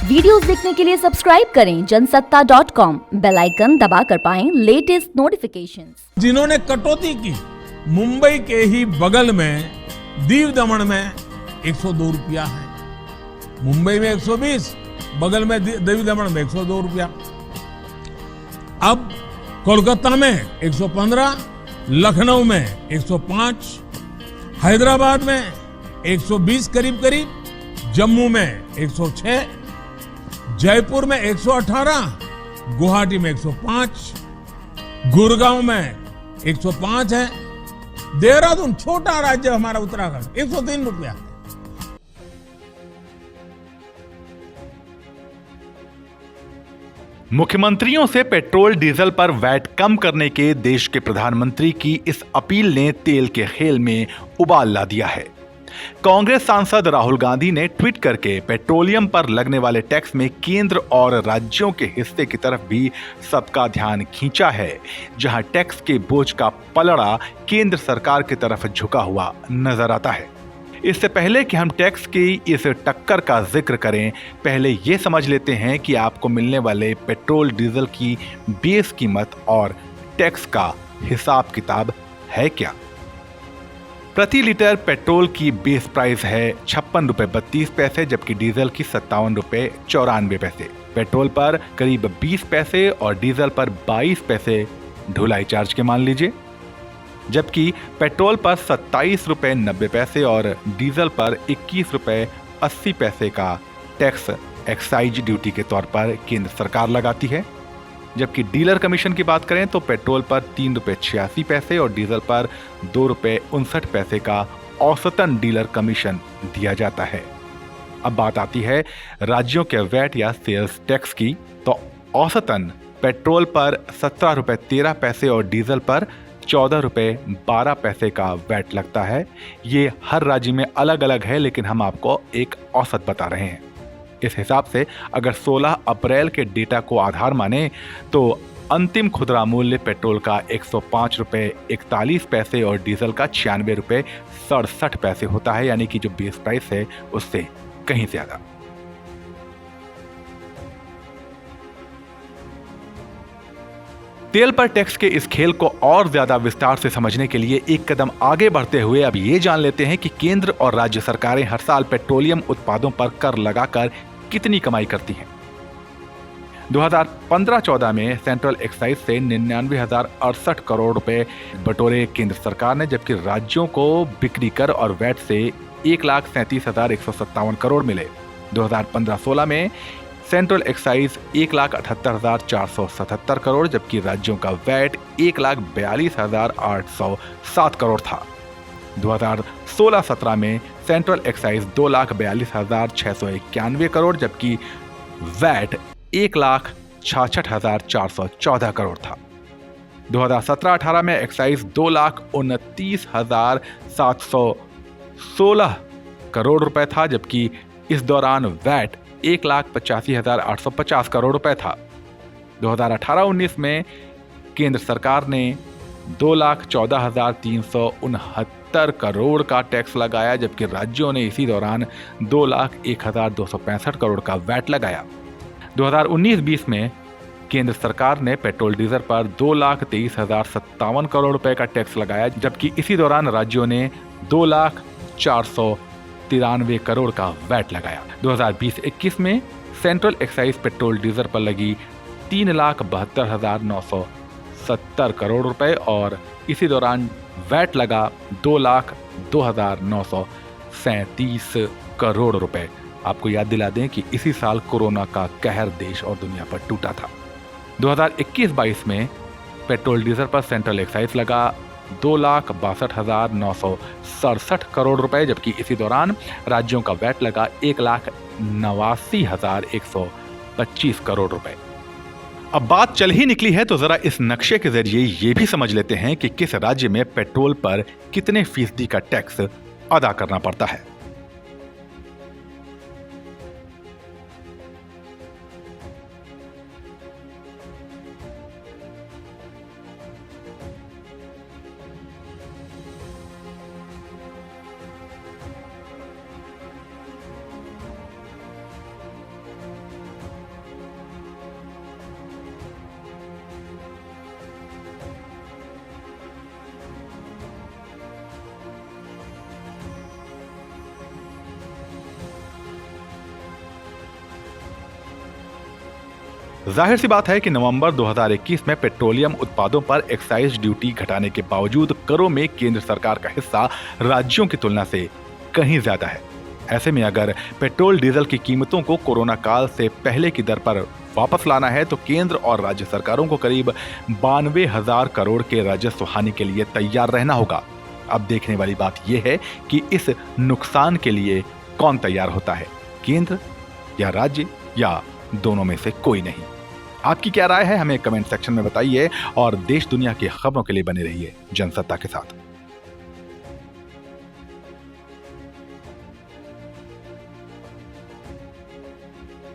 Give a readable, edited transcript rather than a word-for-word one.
Videos देखने के लिए सब्सक्राइब करें जनसत्ता.com, बेल आइकन दबाकर पाएं लेटेस्ट नोटिफिकेशंस। जिन्होंने कटौती की, मुंबई के ही बगल में दीव दमन में 102 रुपया है, मुंबई में 120, बगल में दीव दमन में 102 रुपया। अब कोलकाता में 115, लखनऊ में 105, हैदराबाद में 120 करीब, जम्मू में 106, जयपुर में 118, गुवाहाटी में 105, गुड़गांव में 105 है, देहरादून छोटा राज्य हमारा उत्तराखंड 103 रुपया। मुख्यमंत्रियों से पेट्रोल डीजल पर वैट कम करने के देश के प्रधानमंत्री की इस अपील ने तेल के खेल में उबाल ला दिया है। कांग्रेस सांसद राहुल गांधी ने ट्वीट करके पेट्रोलियम पर लगने वाले टैक्स में केंद्र और राज्यों के हिस्से की तरफ भी सबका ध्यान खींचा है, जहां टैक्स के बोझ का पलड़ा केंद्र सरकार की तरफ झुका हुआ नजर आता है। इससे पहले कि हम टैक्स की इस टक्कर का जिक्र करें, पहले ये समझ लेते हैं कि आपको मिलने वाले पेट्रोल डीजल की बेस कीमत और टैक्स का हिसाब किताब है क्या। प्रति लीटर पेट्रोल की बेस प्राइस है 56 रुपए 32 पैसे, जबकि डीजल की 57 रुपए 94 पैसे। पेट्रोल पर करीब 20 पैसे और डीजल पर 22 पैसे ढुलाई चार्ज के मान लीजिए, जबकि पेट्रोल पर 27 रुपए 90 पैसे और डीजल पर 21 रुपए 80 पैसे का टैक्स एक्साइज ड्यूटी के तौर पर केंद्र सरकार लगाती है। जबकि डीलर कमीशन की बात करें तो पेट्रोल पर 3 रुपए 86 पैसे और डीजल पर 2 रुपए 59 पैसे का औसतन डीलर कमीशन दिया जाता है। अब बात आती है राज्यों के वैट या सेल्स टैक्स की, तो औसतन पेट्रोल पर 17 रुपए 13 पैसे और डीजल पर 14 रुपए 12 पैसे का वैट लगता है। ये हर राज्य में अलग अलग है, लेकिन हम आपको एक औसत बता रहे हैं। इस हिसाब से अगर 16 अप्रैल के डेटा को आधार माने तो अंतिम खुदरा मूल्य पेट्रोल का 105 रुपए 41 पैसे और डीजल का 96 रुपए 67 पैसे होता है, यानी कि जो बेस प्राइस है उससे कहीं ज्यादा। तेल पर टैक्स के इस खेल को और ज्यादा विस्तार से समझने के लिए एक कदम आगे बढ़ते हुए अब ये जान लेते हैं कि केंद्र और राज्य सरकारें हर साल पेट्रोलियम उत्पादों पर कर लगाकर कितनी कमाई करती हैं। 2015-14 में सेंट्रल एक्साइज से 99,068 करोड़ रुपए बटोरे केंद्र सरकार ने, जबकि राज्यों को बिक्री कर और वैट से 1,37,157 करोड़ मिले। 2015-16 में सेंट्रल एक्साइज 1,78,477 करोड़, जबकि राज्यों का वैट 1,42,807 करोड़ था। 2016-17 में सेंट्रल एक्साइज 2,42,691 करोड़, जबकि वैट 1,66,414 करोड़ था। 2017-18 में एक्साइज 2,29,716 करोड़ रुपए था, जबकि इस दौरान वैट 1,85,850 करोड़ रुपए था। 2018-19 में केंद्र सरकार ने 2,14,369 करोड़ का टैक्स लगाया, जबकि राज्यों ने इसी दौरान 2,01,265 करोड़ का वैट लगाया। 2019-20 में केंद्र सरकार ने पेट्रोल डीजल पर 2,23,057 करोड़ रुपए का टैक्स लगाया, जबकि इसी दौरान राज्यों ने 2,04,93 करोड़ का वैट लगाया। 2020-21 में सेंट्रल एक्साइज पेट्रोल डीजल पर लगी 3,72,970 करोड़ रुपए और इसी दौरान वैट लगा 2,02,937 करोड़ रुपए। आपको याद दिला दें कि इसी साल कोरोना का कहर देश और दुनिया पर टूटा था। 2021-22 में पेट्रोल डीजल पर सेंट्रल एक्साइज लगा 2,62,967 करोड़ रुपए, जबकि इसी दौरान राज्यों का वैट लगा 1,89,125 करोड़ रुपए। अब बात चल ही निकली है तो जरा इस नक्शे के जरिए ये भी समझ लेते हैं कि किस राज्य में पेट्रोल पर कितने फीसदी का टैक्स अदा करना पड़ता है। जाहिर सी बात है कि नवंबर 2021 में पेट्रोलियम उत्पादों पर एक्साइज ड्यूटी घटाने के बावजूद करों में केंद्र सरकार का हिस्सा राज्यों की तुलना से कहीं ज्यादा है। ऐसे में अगर पेट्रोल डीजल की कीमतों को कोरोना काल से पहले की दर पर वापस लाना है तो केंद्र और राज्य सरकारों को करीब 92,000 करोड़ के राजस्व हानि के लिए तैयार रहना होगा। अब देखने वाली बात यह है कि इस नुकसान के लिए कौन तैयार होता है, केंद्र या राज्य या दोनों में से कोई नहीं। आपकी क्या राय है हमें कमेंट सेक्शन में बताइए और देश दुनिया की खबरों के लिए बने रहिए जनसत्ता के साथ।